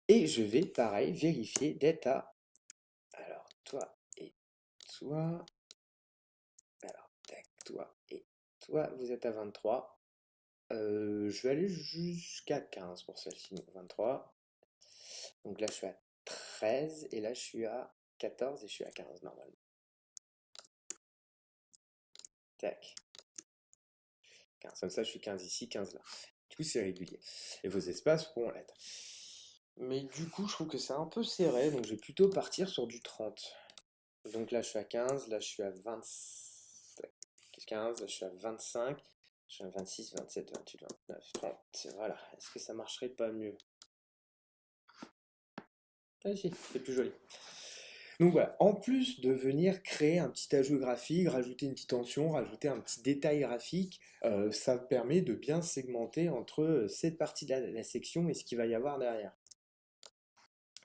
Et je vais pareil vérifier d'être à. Alors, toi et toi. Alors, tac, toi et toi, vous êtes à 23. Je vais aller jusqu'à 15 pour celle-ci, donc 23. Donc là, je suis à 13 et là, je suis à 14 et je suis à 15 normalement. Tac. 15. Comme ça, je suis 15 ici, 15 là. Du coup, c'est régulier. Et vos espaces pourront l'être. Mais du coup, je trouve que c'est un peu serré, donc je vais plutôt partir sur du 30. Donc là, je suis à 15, là, je suis à 20... 15, là, je suis à 25, je suis à 26, 27, 28, 29, 30. Voilà. Est-ce que ça marcherait pas mieux? Ah si, c'est plus joli. Donc voilà, en plus de venir créer un petit ajout graphique, rajouter une petite tension, rajouter un petit détail graphique, ça permet de bien segmenter entre cette partie de la section et ce qu'il va y avoir derrière.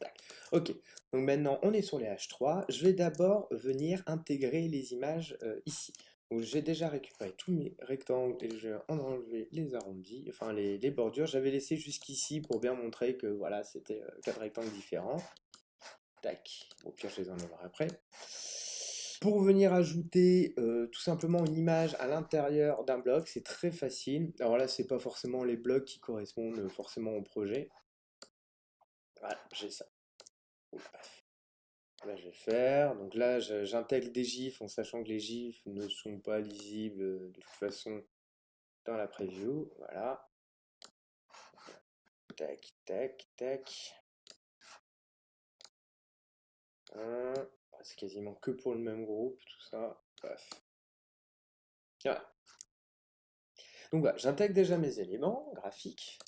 Tac. Ok, donc maintenant on est sur les H3. Je vais d'abord venir intégrer les images ici. Donc j'ai déjà récupéré tous mes rectangles et je vais en enlever les arrondis, enfin les bordures. J'avais laissé jusqu'ici pour bien montrer que voilà, c'était 4 rectangles différents. Tac. Au pire, je les enlèverai après. Pour venir ajouter tout simplement une image à l'intérieur d'un bloc, c'est très facile. Alors là, c'est pas forcément les blocs qui correspondent forcément au projet. Voilà, j'ai ça. Paf. Là, je vais faire. Donc là, j'intègre des gifs en sachant que les gifs ne sont pas lisibles de toute façon dans la preview. Voilà. Tac, tac, tac. C'est quasiment que pour le même groupe, tout ça. Paf. Voilà. Donc voilà, j'intègre déjà mes éléments graphiques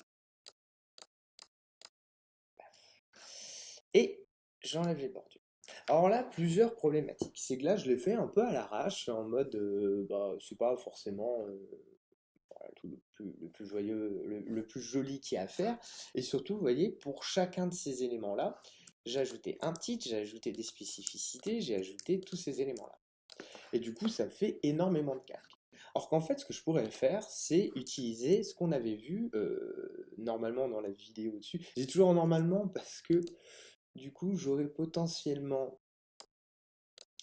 et j'enlève les bordures. Alors là, plusieurs problématiques. C'est que là, je l'ai fait un peu à l'arrache, en mode, bah, c'est pas forcément voilà, tout le plus joyeux, le plus joli qu'il y a à faire. Et surtout, vous voyez, pour chacun de ces éléments-là, j'ai ajouté un titre, j'ai ajouté des spécificités, j'ai ajouté tous ces éléments-là. Et du coup, ça fait énormément de calques. Or qu'en fait, ce que je pourrais faire, c'est utiliser ce qu'on avait vu normalement dans la vidéo dessus. J'ai toujours normalement parce que du coup, j'aurais potentiellement,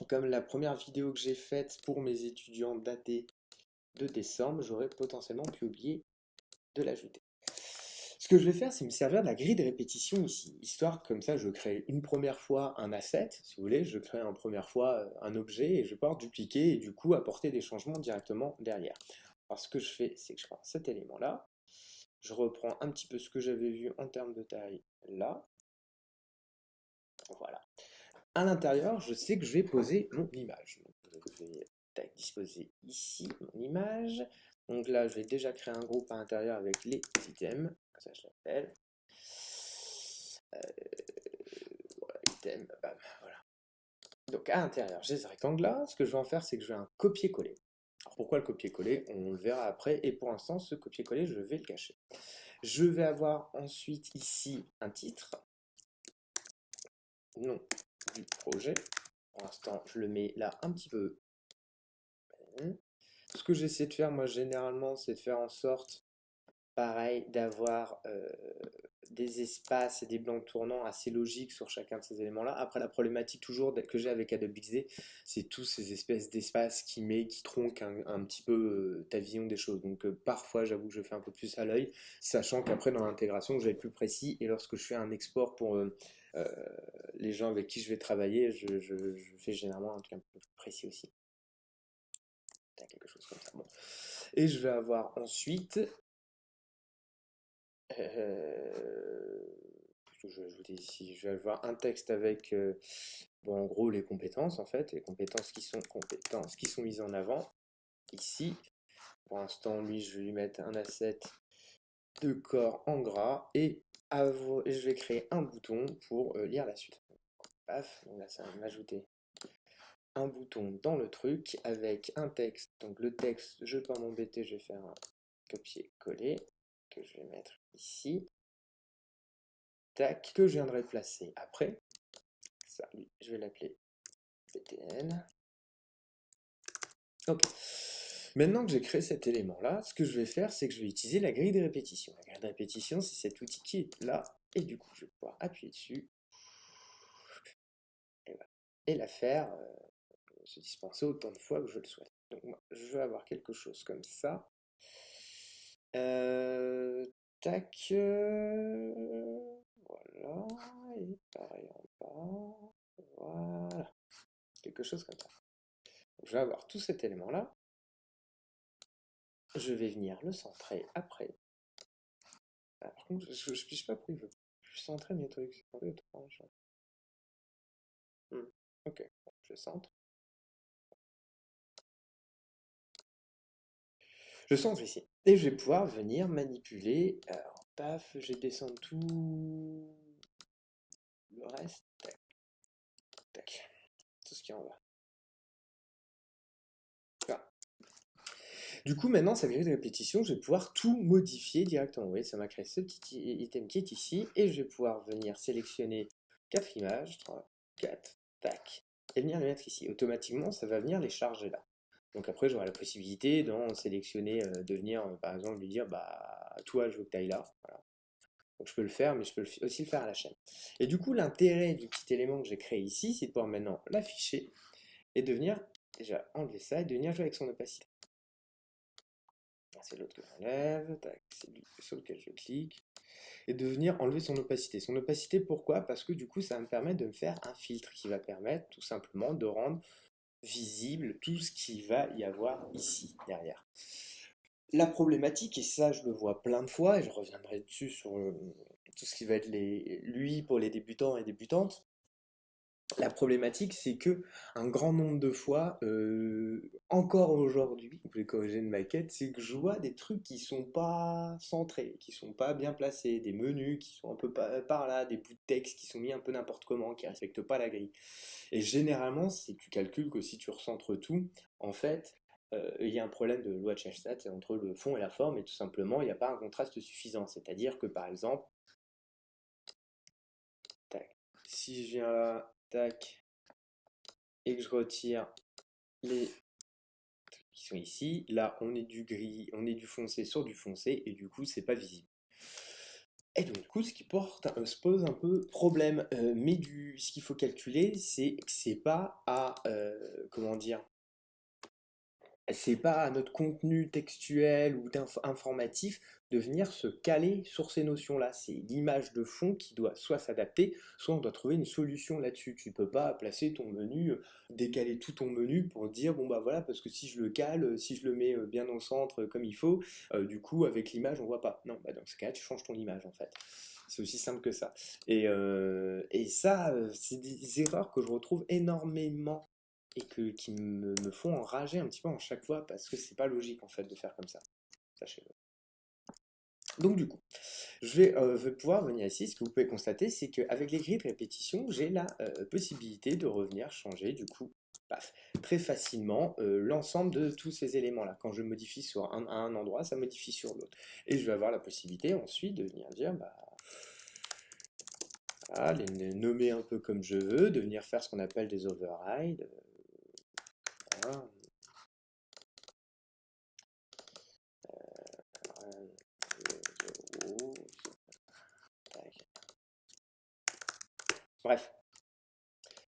comme la première vidéo que j'ai faite pour mes étudiants datée de décembre, j'aurais potentiellement pu oublier de l'ajouter. Ce que je vais faire, c'est me servir de la grille de répétition ici, histoire comme ça, je crée une première fois un asset, si vous voulez, je crée une première fois un objet et je vais pouvoir dupliquer et du coup apporter des changements directement derrière. Alors ce que je fais, c'est que je prends cet élément-là, je reprends un petit peu ce que j'avais vu en termes de taille là, voilà. À l'intérieur, je sais que je vais poser mon image. Donc, je vais disposer ici mon image. Donc là, je vais déjà créer un groupe à l'intérieur avec les items. Ça, je l'appelle. Voilà, item, bam, voilà. Donc à l'intérieur, j'ai ce rectangle-là. Ce que je vais en faire, c'est que je vais un copier-coller. Alors pourquoi le copier-coller? On le verra après. Et pour l'instant, ce copier-coller, je vais le cacher. Je vais avoir ensuite ici un titre. Nom du projet. Pour l'instant, je le mets là un petit peu. Ce que j'essaie de faire, moi, généralement, c'est de faire en sorte, pareil, d'avoir des espaces et des blancs tournants assez logiques sur chacun de ces éléments-là. Après, la problématique toujours que j'ai avec Adobe XD, c'est tous ces espèces d'espaces qui tronquent un petit peu ta vision des choses. Donc, parfois, j'avoue que je fais un peu plus à l'œil, sachant qu'après, dans l'intégration, je vais être plus précis. Et lorsque je fais un export pour euh, les gens avec qui je vais travailler, je fais généralement un truc un peu plus précis aussi. Quelque chose comme ça. Bon. Et je vais avoir ensuite. Qu'est-ce que je vais ajouter ici? Je vais avoir un texte avec, bon, en gros, les compétences, en fait, les compétences qui sont mises en avant ici. Pour l'instant, lui, je vais lui mettre un asset de corps en gras et je vais créer un bouton pour lire la suite. Paf, donc là, ça va m'ajouter un bouton dans le truc avec un texte. Donc le texte, je ne vais pas m'embêter, je vais faire un copier-coller que je vais mettre ici. Tac, que je viendrai placer après. Ça, lui, je vais l'appeler BTN. Ok. Maintenant que j'ai créé cet élément-là, ce que je vais faire, c'est que je vais utiliser la grille de répétition. La grille de répétition, c'est cet outil qui est là. Et du coup, je vais pouvoir appuyer dessus. Et, voilà. Et la faire se dispenser autant de fois que je le souhaite. Donc moi, je vais avoir quelque chose comme ça. Euh, tac. Voilà. Et pareil en bas. Voilà. Quelque chose comme ça. Donc, je vais avoir tout cet élément-là. Je vais venir le centrer après. Ah, par contre, je ne sais pas pourquoi il veut plus centrer mes trucs. C'est un peu étrange. Ok, bon, je centre. Je centre ici. Et je vais pouvoir venir manipuler. Alors, paf, je descends tout le reste. Tac, tac. Tout ce qui en va. Voilà. Du coup, maintenant, sa grille de répétition, je vais pouvoir tout modifier directement. Vous voyez, ça m'a créé ce petit item qui est ici. Et je vais pouvoir venir sélectionner 4 images. 3, 4, tac. Et venir les mettre ici. Automatiquement, ça va venir les charger là. Donc après, j'aurai la possibilité d'en sélectionner, de venir, par exemple, lui dire, bah, toi, je veux que tu ailles là. Voilà. Donc je peux le faire, mais je peux aussi le faire à la chaîne. Et du coup, l'intérêt du petit élément que j'ai créé ici, c'est de pouvoir maintenant l'afficher et de venir déjà enlever ça et de venir jouer avec son opacité. C'est l'autre que j'enlève, tac, c'est lui sur lequel je clique, et de venir enlever son opacité. Son opacité, pourquoi? Parce que du coup, ça va me permettre de me faire un filtre qui va permettre tout simplement de rendre visible tout ce qu'il va y avoir ici, derrière. La problématique, et ça je le vois plein de fois, et je reviendrai dessus sur tout ce qui va être lui pour les débutants et débutantes, la problématique, c'est que un grand nombre de fois, encore aujourd'hui, vous pouvez corriger une maquette, c'est que je vois des trucs qui sont pas centrés, qui sont pas bien placés, des menus qui sont un peu par là, des bouts de texte qui sont mis un peu n'importe comment, qui respectent pas la grille. Et généralement, si tu calcules que si tu recentres tout, en fait, il y a un problème de loi de Chastat entre le fond et la forme, et tout simplement, il n'y a pas un contraste suffisant. C'est-à-dire que par exemple, tac, si je viens là, tac, et que je retire les qui sont ici, là on est du gris, on est du foncé sur du foncé, et du coup c'est pas visible. Et donc du coup ce qui se pose un peu problème, mais ce qu'il faut calculer c'est que c'est pas à, comment dire, c'est pas à notre contenu textuel ou informatif de venir se caler sur ces notions-là. C'est l'image de fond qui doit soit s'adapter, soit on doit trouver une solution là-dessus. Tu peux pas placer ton menu, décaler tout ton menu pour dire bon bah voilà, parce que si je le cale, si je le mets bien au centre comme il faut, du coup avec l'image on voit pas. Non, bah dans ce cas tu changes ton image en fait. C'est aussi simple que ça. Et ça, c'est des erreurs que je retrouve énormément et qui me font enrager un petit peu en chaque fois parce que c'est pas logique en fait de faire comme ça. Sachez-le. Donc du coup, vais pouvoir venir ici. Ce que vous pouvez constater, c'est qu'avec les grilles de répétition, j'ai la possibilité de revenir changer du coup, paf, très facilement l'ensemble de tous ces éléments-là. Quand je modifie sur à un endroit, ça modifie sur l'autre. Et je vais avoir la possibilité ensuite de venir dire, bah, voilà, les nommer un peu comme je veux, de venir faire ce qu'on appelle des overrides. Voilà. Bref,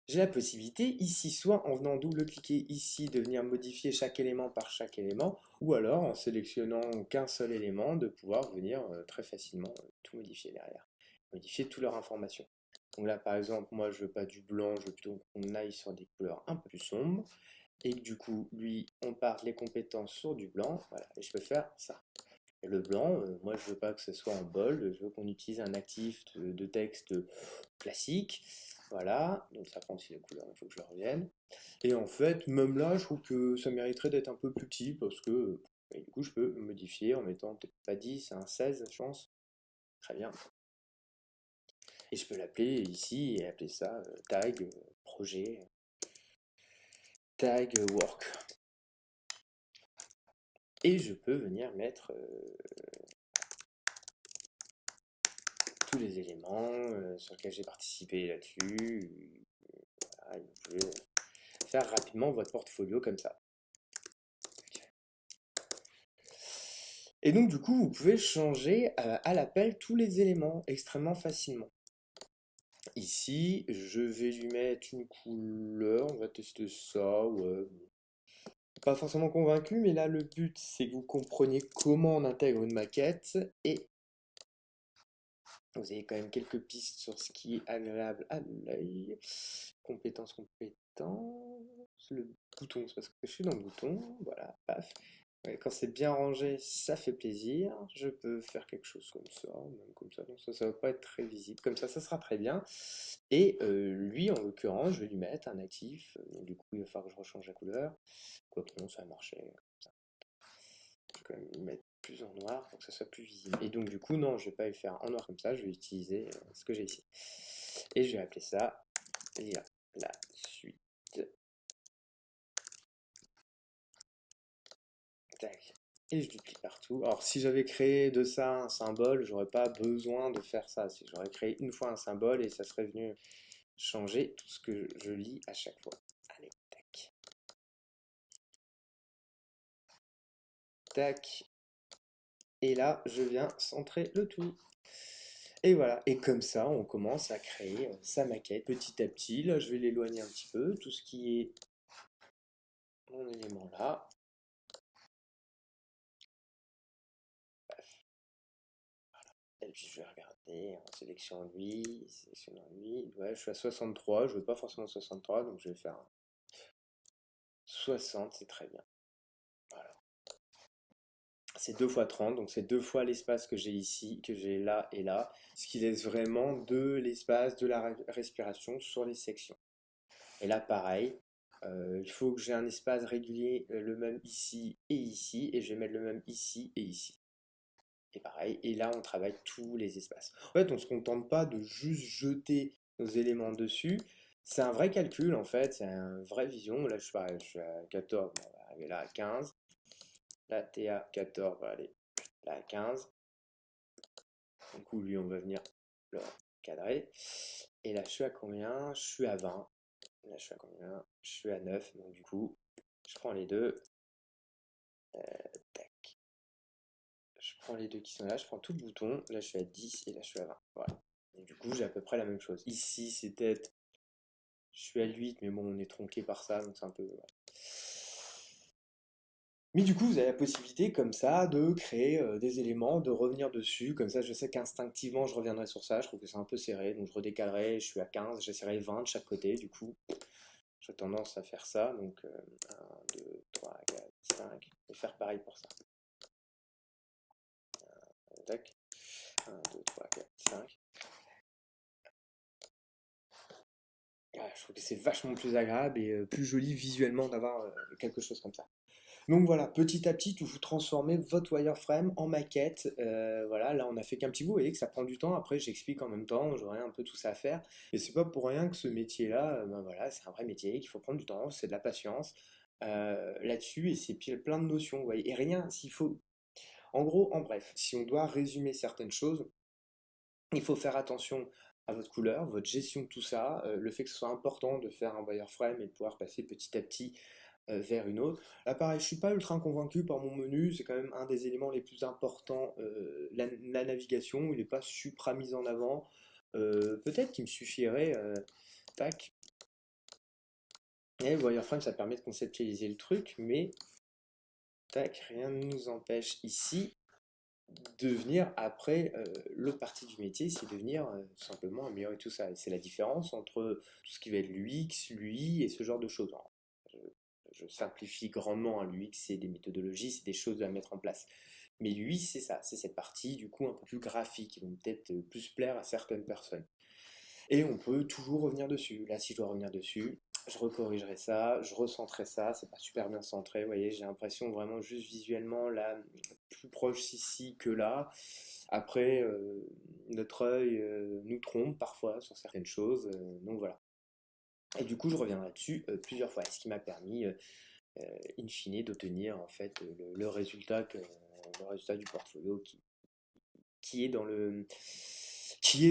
j'ai la possibilité ici, soit en venant double-cliquer ici, de venir modifier chaque élément par chaque élément, ou alors en sélectionnant qu'un seul élément, de pouvoir venir très facilement tout modifier derrière, modifier toutes leurs informations. Donc là, par exemple, moi, je veux pas du blanc, je veux plutôt qu'on aille sur des couleurs un peu plus sombres, et que du coup, lui, on parte les compétences sur du blanc, voilà, et je peux faire ça. Et le blanc, moi je veux pas que ce soit en bold, je veux qu'on utilise un actif de texte classique. Voilà, donc ça prend aussi les couleurs, il faut que je le revienne. Et en fait, même là, je trouve que ça mériterait d'être un peu plus petit parce que et du coup, je peux modifier en mettant peut-être pas 10, un 16, je pense. Très bien. Et je peux l'appeler ici et appeler ça tag projet tag work. Et je peux venir mettre tous les éléments sur lesquels j'ai participé là-dessus. Voilà, vous pouvez faire rapidement votre portfolio comme ça. Et donc du coup, vous pouvez changer à l'appel tous les éléments extrêmement facilement. Ici, je vais lui mettre une couleur, on va tester ça, ouais. Pas forcément convaincu, mais là le but c'est que vous compreniez comment on intègre une maquette et vous avez quand même quelques pistes sur ce qui est agréable à l'œil. Compétences, compétences. Le bouton, c'est parce que je suis dans le bouton. Voilà, paf. Ouais, quand c'est bien rangé, ça fait plaisir. Je peux faire quelque chose comme ça, même comme ça. Donc ça va pas être très visible. Comme ça sera très bien. Et lui, en l'occurrence, je vais lui mettre un actif. Donc du coup, il va falloir que je rechange la couleur. Quoique non, ça a marché. Je vais quand même le mettre plus en noir pour que ça soit plus visible. Et donc du coup, non, je vais pas le faire en noir comme ça, je vais utiliser ce que j'ai ici. Et je vais appeler ça la suite. Tac. Et je duplique partout. Alors si j'avais créé de ça un symbole, j'aurais pas besoin de faire ça. Si j'aurais créé une fois un symbole et ça serait venu changer tout ce que je lis à chaque fois. Allez, tac. Tac. Et là, je viens centrer le tout. Et voilà, et comme ça, on commence à créer sa maquette petit à petit. Là, je vais l'éloigner un petit peu. Tout ce qui est mon élément là. Et puis je vais regarder en sélectionnant lui. Ouais, je suis à 63, je veux pas forcément 63, donc je vais faire 60, c'est très bien. Voilà. C'est 2 fois 30, donc c'est 2 fois l'espace que j'ai ici, que j'ai là et là, ce qui laisse vraiment de l'espace, de la respiration sur les sections. Et là, pareil, il faut que j'ai un espace régulier, le même ici, et je vais mettre le même ici et ici. Et pareil, et là on travaille tous les espaces. En fait, on ne se contente pas de juste jeter nos éléments dessus. C'est un vrai calcul en fait, c'est une vraie vision. Là, je suis à 14, on va arriver là à 15. Là, t'es à 14, on va aller là à 15. Du coup, lui, on va venir le cadrer. Et là, je suis à combien? Je suis à 20. Là, je suis à combien? Je suis à 9. Donc, du coup, je prends les deux. Tac. Je prends les deux qui sont là, je prends tout le bouton. Là, je suis à 10 et là, je suis à 20. Voilà. Et du coup, j'ai à peu près la même chose. Ici, c'est peut-être. Je suis à 8, mais bon, on est tronqué par ça, donc c'est un peu. Voilà. Mais du coup, vous avez la possibilité, comme ça, de créer des éléments, de revenir dessus. Comme ça, je sais qu'instinctivement, je reviendrai sur ça. Je trouve que c'est un peu serré, donc je redécalerai. Je suis à 15, j'essaierai 20 de chaque côté. Du coup, j'ai tendance à faire ça. Donc, 1, 2, 3, 4, 5. Et faire pareil pour ça. Tac. 1, 2, 3, 4, 5. Je trouve que c'est vachement plus agréable et plus joli visuellement d'avoir quelque chose comme ça. Donc voilà, petit à petit, vous transformez votre wireframe en maquette. Voilà, là on a fait qu'un petit bout, vous voyez que ça prend du temps. Après, j'explique en même temps, j'aurai un peu tout ça à faire. Et c'est pas pour rien que ce métier-là, ben voilà, c'est un vrai métier, qu'il faut prendre du temps, c'est de la patience là-dessus, et c'est plein de notions, vous voyez. Et rien, s'il faut. En gros, en bref, si on doit résumer certaines choses, il faut faire attention à votre couleur, votre gestion de tout ça, le fait que ce soit important de faire un wireframe et de pouvoir passer petit à petit vers une autre. Là, pareil, je suis pas ultra convaincu par mon menu, c'est quand même un des éléments les plus importants, la navigation, il n'est pas supra mis en avant. Peut-être qu'il me suffirait, tac, et wireframe, ça permet de conceptualiser le truc, mais tac, rien ne nous empêche ici de venir après l'autre partie du métier, c'est de venir tout simplement améliorer tout ça. Et c'est la différence entre tout ce qui va être l'UX, l'UI et ce genre de choses. Alors, je simplifie grandement, hein, l'UX, c'est des méthodologies, c'est des choses à mettre en place. Mais l'UI, c'est ça, c'est cette partie du coup un peu plus graphique, qui vont peut-être plus plaire à certaines personnes. Et on peut toujours revenir dessus. Là, si je dois revenir dessus, je recorrigerai ça, je recentrerai ça, c'est pas super bien centré, vous voyez, j'ai l'impression vraiment juste visuellement là, plus proche ici que là. Après, notre œil nous trompe parfois sur certaines choses, donc voilà. Et du coup, je reviendrai dessus plusieurs fois, ce qui m'a permis, in fine, d'obtenir en fait le résultat du portfolio qui est dans le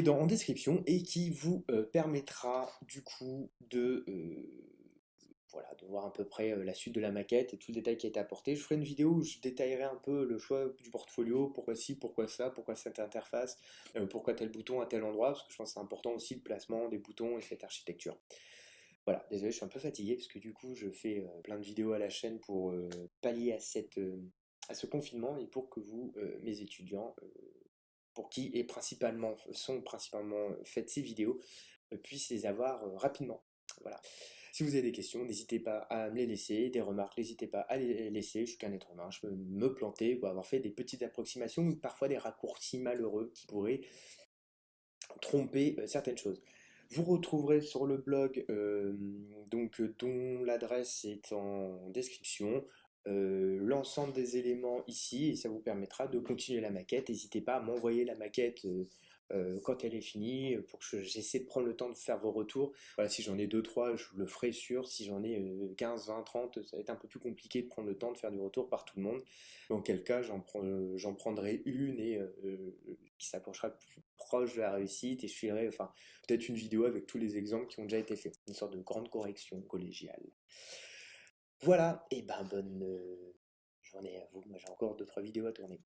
en description et qui vous permettra du coup de voilà, de voir à peu près la suite de la maquette et tout le détail qui a été apporté. Je ferai une vidéo où je détaillerai un peu le choix du portfolio, pourquoi ci, pourquoi ça, pourquoi cette interface, pourquoi tel bouton à tel endroit, parce que je pense que c'est important aussi le placement des boutons et cette architecture. Voilà, désolé, je suis un peu fatigué parce que du coup je fais plein de vidéos à la chaîne pour pallier à ce confinement et pour que vous, mes étudiants, pour qui sont principalement faites ces vidéos, puissent les avoir rapidement. Voilà. Si vous avez des questions, n'hésitez pas à me les laisser, des remarques, n'hésitez pas à les laisser, je suis qu'un être humain, je peux me planter ou avoir fait des petites approximations ou parfois des raccourcis malheureux qui pourraient tromper certaines choses. Vous retrouverez sur le blog, dont l'adresse est en description, l'ensemble des éléments ici, et ça vous permettra de continuer la maquette. N'hésitez pas à m'envoyer la maquette quand elle est finie, pour que j'essaie de prendre le temps de faire vos retours. Voilà, si j'en ai 2 3 je le ferai sûr. Si j'en ai 15, 20, 30, ça va être un peu plus compliqué de prendre le temps de faire du retour par tout le monde. Dans quel cas, j'en prendrai une et qui s'approchera plus proche de la réussite, et je filerai enfin, peut-être une vidéo avec tous les exemples qui ont déjà été faits. Une sorte de grande correction collégiale. Voilà, et ben bonne journée à vous. Moi j'ai encore 2 3 vidéos à tourner.